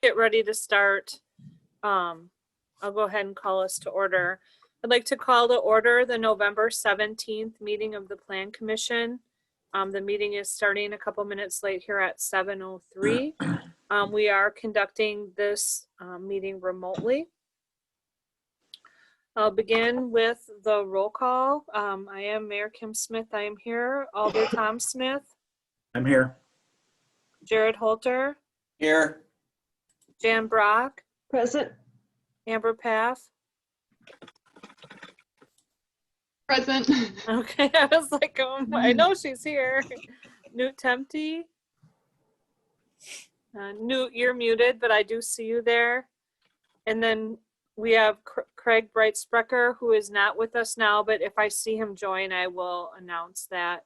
Get ready to start. I'll go ahead and call us to order. I'd like to call to order the November 17th meeting of the Plan Commission. The meeting is starting a couple minutes late here at 7:03. We are conducting this meeting remotely. I'll begin with the roll call. I am Mayor Kim Smith. I am here. Alder Tom Smith. I'm here. Jared Holter. Here. Jan Brock. Present. Amber Paff. Present. Okay, I was like, oh, I know she's here. Newt Tempty. Newt, you're muted, but I do see you there. And then we have Craig Breitsprecher, who is not with us now, but if I see him join, I will announce that.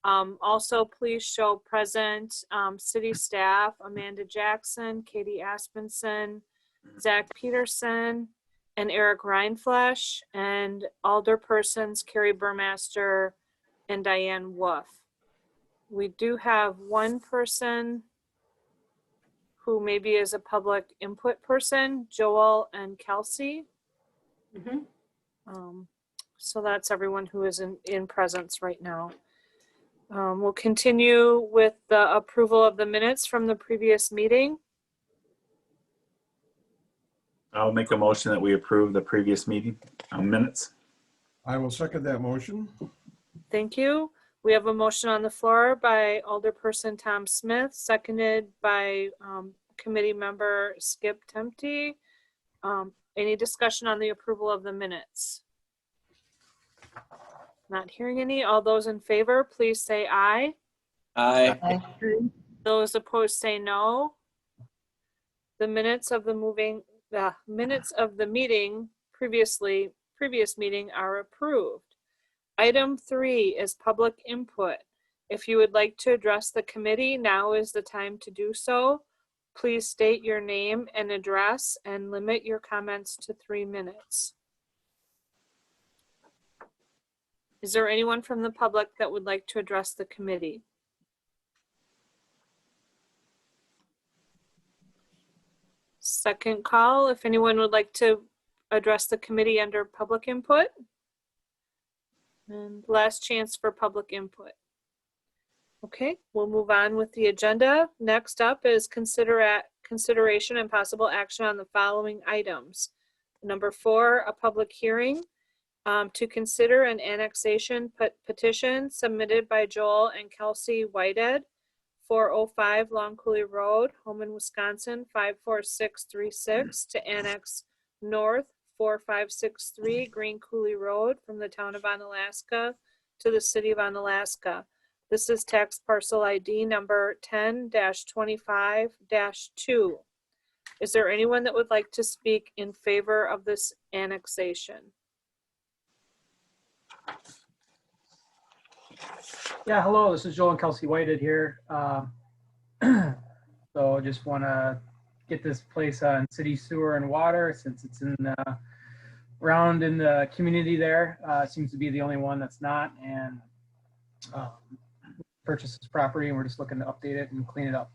Also, please show present city staff, Amanda Jackson, Katie Aspenson, Zach Peterson, and Eric Reinflesh, and alderpersons Carrie Burmaster and Diane Wolf. We do have one person who maybe is a public input person, Joel and Kelsey. So that's everyone who is in presence right now. We'll continue with the approval of the minutes from the previous meeting. I'll make a motion that we approve the previous meeting minutes. I will second that motion. Thank you. We have a motion on the floor by Alderperson Tom Smith, seconded by committee member Skip Tempty. Any discussion on the approval of the minutes? Not hearing any. All those in favor, please say aye. Aye. Those opposed say no. The minutes of the meeting previous meeting are approved. Item 3 is public input. If you would like to address the committee, now is the time to do so. Please state your name and address and limit your comments to 3 minutes. Is there anyone from the public that would like to address the committee? Second call, if anyone would like to address the committee under public input. And last chance for public input. Okay, we'll move on with the agenda. Next up is consideration and possible action on the following items. Number 4, a public hearing to consider an annexation petition submitted by Joel and Kelsey Whitehead, 405 Long Coulee Road, Holmen, Wisconsin, 54636, to annex north 4563 Green Coulee Road from the town of Onalaska to the city of Onalaska. This is tax parcel ID number 10-25-2. Is there anyone that would like to speak in favor of this annexation? Yeah, hello, this is Joel and Kelsey Whitehead here. So I just want to get this place on city sewer and water since it's in around in the community there. Seems to be the only one that's not, and purchase this property, and we're just looking to update it and clean it up.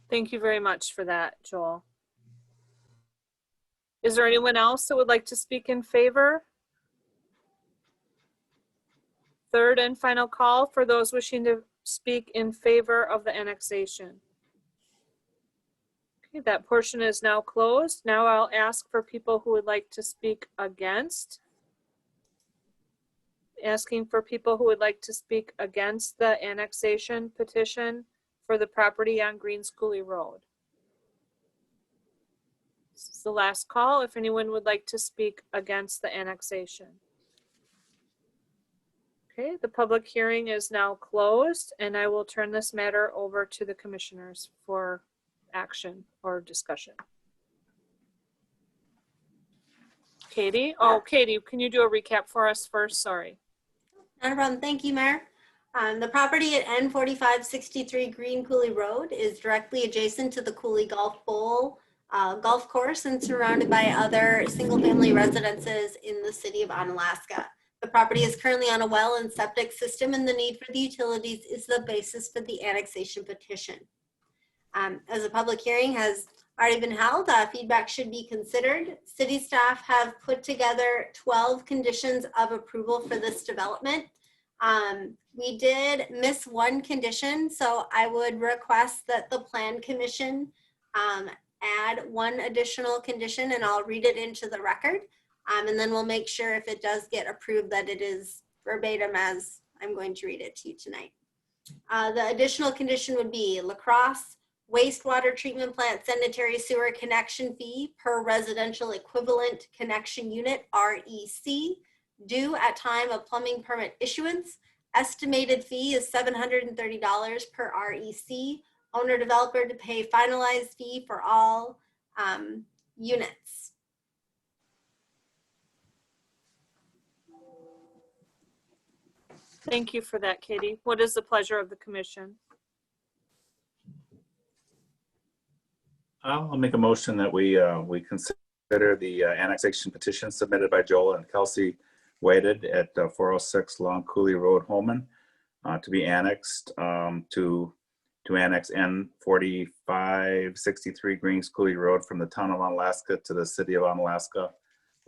Thank you very much for that, Joel. Is there anyone else that would like to speak in favor? Third and final call for those wishing to speak in favor of the annexation. Okay, that portion is now closed. Now I'll ask for people who would like to speak against. Asking for people who would like to speak against the annexation petition for the property on Greens Coulee Road. This is the last call if anyone would like to speak against the annexation. Okay, the public hearing is now closed, and I will turn this matter over to the commissioners for action or discussion. Katie? Oh, Katie, can you do a recap for us first? Sorry. Not a problem. Thank you, Mayor. The property at N4563 Green Coulee Road is directly adjacent to the Coulee Golf Bowl golf course and surrounded by other single-family residences in the city of Onalaska. The property is currently on a well and septic system, and the need for the utilities is the basis for the annexation petition. As a public hearing has already been held, feedback should be considered. City staff have put together 12 conditions of approval for this development. We did miss one condition, so I would request that the Plan Commission add one additional condition, and I'll read it into the record. And then we'll make sure if it does get approved that it is verbatim as I'm going to read it to you tonight. The additional condition would be La Crosse wastewater treatment plant sanitary sewer connection fee per residential equivalent connection unit, REC, due at time of plumbing permit issuance. Estimated fee is $730 per REC. Owner developer to pay finalized fee for all units. Thank you for that, Katie. What is the pleasure of the commission? I'll make a motion that we consider the annexation petition submitted by Joel and Kelsey Waited at 406 Long Coulee Road, Holman, to be annexed to annex N4563 Greens Coulee Road from the town of Onalaska to the city of Onalaska,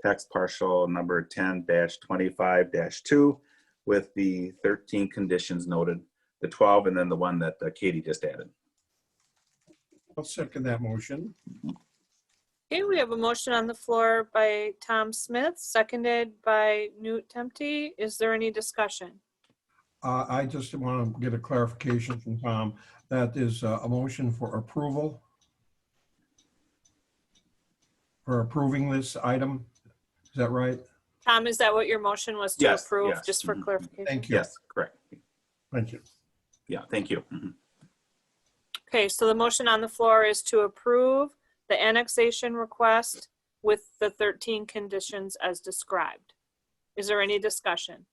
tax parcel number 10-25-2 with the 13 conditions noted, the 12 and then the one that Katie just added. I'll second that motion. Okay, we have a motion on the floor by Tom Smith, seconded by Newt Temte. Is there any discussion? I just want to get a clarification from Tom. That is a motion for approval. For approving this item. Is that right? Tom, is that what your motion was to Yes, approve, yes. just for Mhm. clarification? Thank you. Yes, correct. Thank you. Yeah, thank you. Mhm. Okay, so the motion on the floor is to approve the annexation request with the 13 conditions as described. Is there any discussion?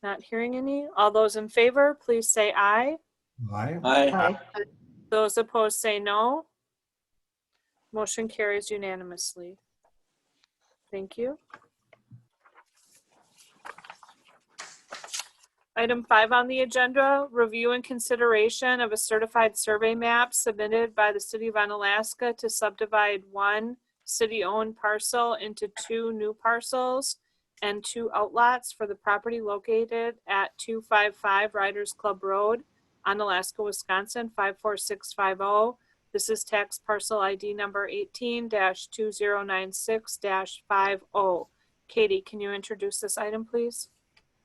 Not hearing any. All those in favor, please say aye. Aye. Aye. Those opposed say no. Motion carries unanimously. Thank you. Item 5 on the agenda, review and consideration of a certified survey map submitted by the city of Onalaska to subdivide one city-owned parcel into 2 new parcels and 2 outlots for the property located at 255 Riders Club Road, Onalaska, Wisconsin, 54650. This is tax parcel ID number 18-2096-50. Katie, can you introduce this item, please?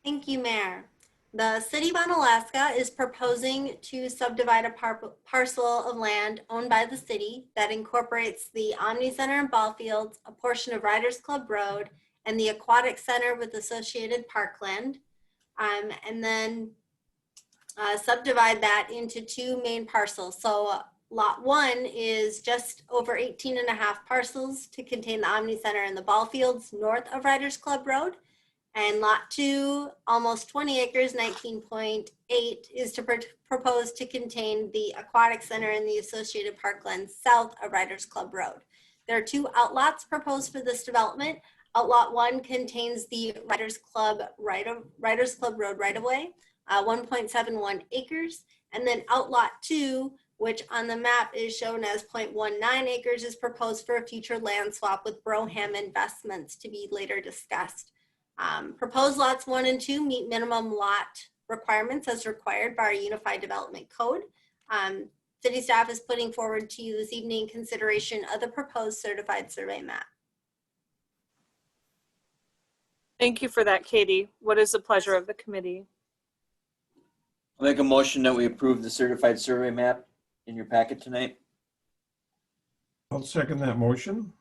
Thank you, Mayor. The city of Onalaska is proposing to subdivide a parcel of land owned by the city that incorporates the Omni Center and ball fields, a portion of Riders Club Road, and the Aquatic Center with associated parkland. And then subdivide that into 2 main parcels. So lot 1 is just over 18.5 parcels to contain the Omni Center and the ball fields north of Riders Club Road. And lot 2, almost 20 acres, 19.8, is to propose to contain the Aquatic Center and the associated parkland south of Riders Club Road. There are 2 outlots proposed for this development. Outlot 1 contains the Riders Club Road right-of-way, 1.71 acres. And then outlot 2, which on the map is shown as 0.19 acres, is proposed for a future land swap with Broham Investments to be later discussed. Proposed lots 1 and 2 meet minimum lot requirements as required by our Unified Development Code. City staff is putting forward to you this evening consideration of the proposed certified survey map. Thank you for that, Katie. What is the pleasure of the committee? I'll make a motion that we approve the certified survey map in your packet tonight. I'll second that motion.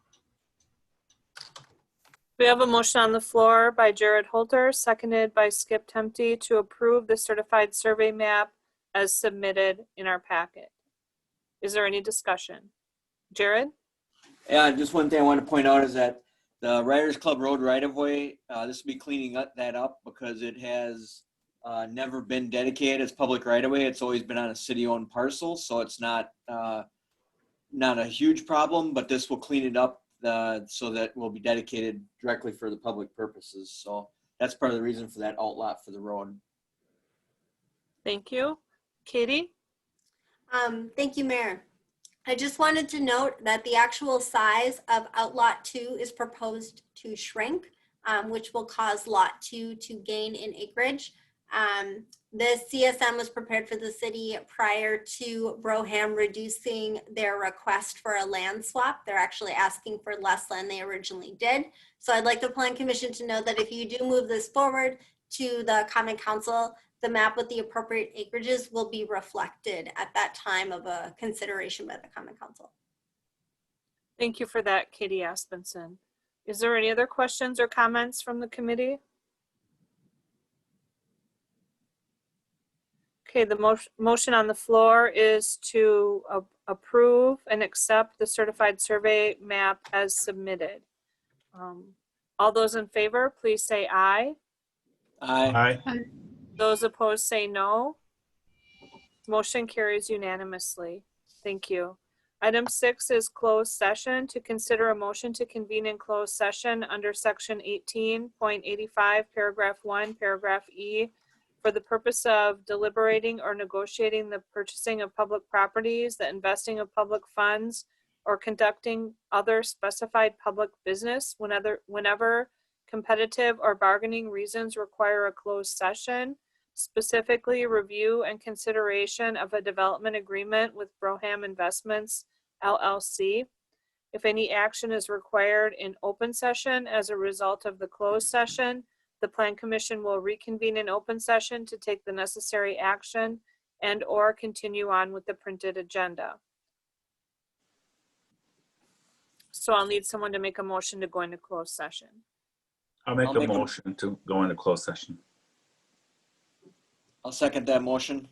We have a motion on the floor by Jared Holter, seconded by Skip Temte, to approve the certified survey map as submitted in our packet. Is there any discussion? Jared? Yeah, just one thing I want to point out is that the Riders Club Road right-of-way, this will be cleaning that up because it has never been dedicated as public right-of-way. It's always been on a city-owned parcel, so it's not a huge problem, but this will clean it up so that it will be dedicated directly for the public purposes. So that's part of the reason for that outlot for the road. Thank you. Katie? Thank you, Mayor. I just wanted to note that the actual size of Outlot 2 is proposed to shrink, which will cause Lot 2 to gain in acreage. The CSM was prepared for the city prior to Broham reducing their request for a land swap. They're actually asking for less than they originally did. So I'd like the Plan Commission to know that if you do move this forward to the Common Council, the map with the appropriate acreages will be reflected at that time of a consideration by the Common Council. Thank you for that, Katie Aspenson. Is there any other questions or comments from the committee? Okay, the motion on the floor is to approve and accept the certified survey map as submitted. All those in favor, please say aye. Aye. Aye. Those opposed say no. Motion carries unanimously. Thank you. Item 6 is closed session. To consider a motion to convene in closed session under section 18.85, paragraph 1, paragraph E, for the purpose of deliberating or negotiating the purchasing of public properties, the investing of public funds, or conducting other specified public business whenever competitive or bargaining reasons require a closed session, specifically review and consideration of a development agreement with Broham Investments, LLC. If any action is required in open session as a result of the closed session, the Plan Commission will reconvene in open session to take the necessary action and/or continue on with the printed agenda. So I'll need someone to make a motion to go into closed session. I'll make I'll a make a- motion to go into closed session. I'll second that motion.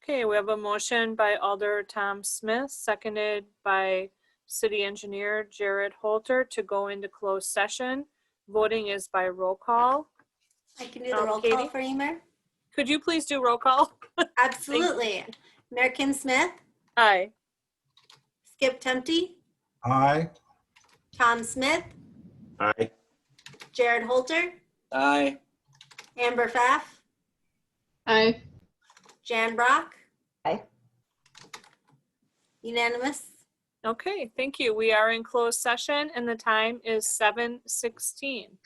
Okay, we have a motion by Alder Tom Smith, seconded by City Engineer Jared Holter to go into closed session. Voting is by roll call. I can do the roll Katie? call for you, Mayor. Could you please do roll call? Absolutely. Mayor Kim Smith, Aye. Skip Tempty, Aye. Tom Smith, Aye. Jared Holter, Aye. Amber Pfaff, Aye. Jan Brock. Aye. Unanimous. Okay, thank you. We are in closed session and the time is 7:16.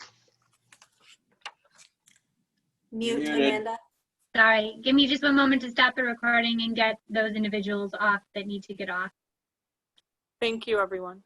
Mute Muted. Amanda. Sorry, give me just one moment to stop the recording and get those individuals off that need to get off. Thank you, everyone.